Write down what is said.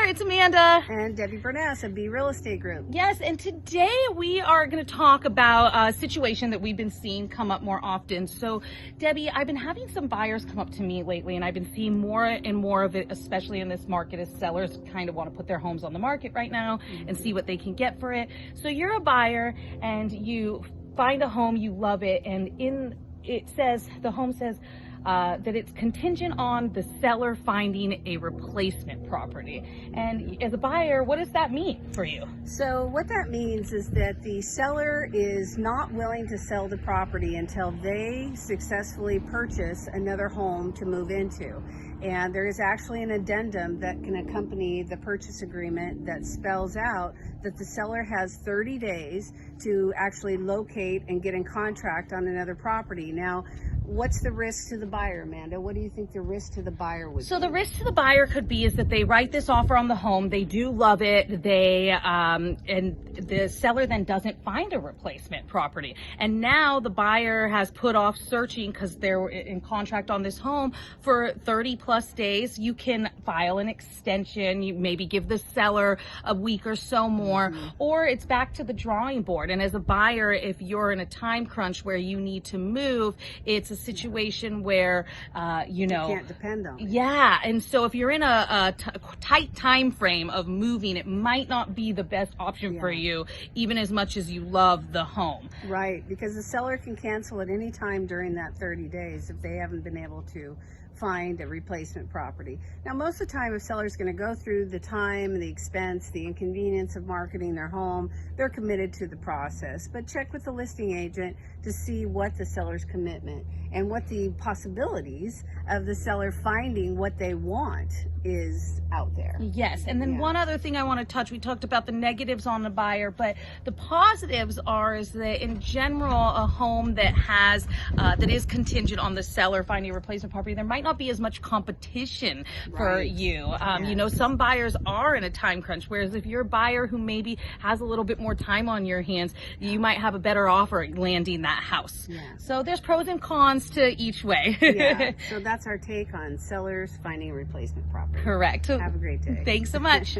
it's Amanda. And Debbie Burness of B Real Estate Group. Yes, and today we are going to talk about a situation that we've been seeing come up more often. So, Debbie, I've been having some buyers come up to me lately, and I've been seeing more and more of it, especially in this market, as sellers kind of want to put their homes on the market right now and see what they can get for it. So you're a buyer, and you find a home, you love it, and the home says that it's contingent on the seller finding a replacement property. And as a buyer, what does that mean for you? So what that means is that the seller is not willing to sell the property until they successfully purchase another home to move into. And there is actually an addendum that can accompany the purchase agreement that spells out that the seller has 30 days to actually locate and get in contract on another property. Now, what's the risk to the buyer, Amanda? What do you think the risk to the buyer would be? So the risk to the buyer could be is that they write this offer on the home, they do love it, and the seller then doesn't find a replacement property. And now the buyer has put off searching because they're in contract on this home for 30 plus days. You can file an extension, you maybe give the seller a week or so more, or it's back to the drawing board. And as a buyer, if you're in a time crunch where you need to move, it's a situation where you can't depend on it. Yeah, and so if you're in a tight time frame of moving, it might not be the best option for you, even as much as you love the home. Right, because the seller can cancel at any time during that 30 days if they haven't been able to find a replacement property. Now, most of the time, if seller's going to go through the time and the expense, the inconvenience of marketing their home, they're committed to the process. But check with the listing agent to see what the seller's commitment and what the possibilities of the seller finding what they want is out there. Yes, and then one other thing I want to touch, we talked about the negatives on the buyer, but the positives is that in general, a home that has that is contingent on the seller finding a replacement property, there might not be as much competition for you. You know, some buyers are in a time crunch, whereas if you're a buyer who maybe has a little bit more time on your hands, you might have a better offer landing that house. So there's pros and cons to each way. So that's our take on sellers finding a replacement property. Correct. Have a great day. Thanks so much.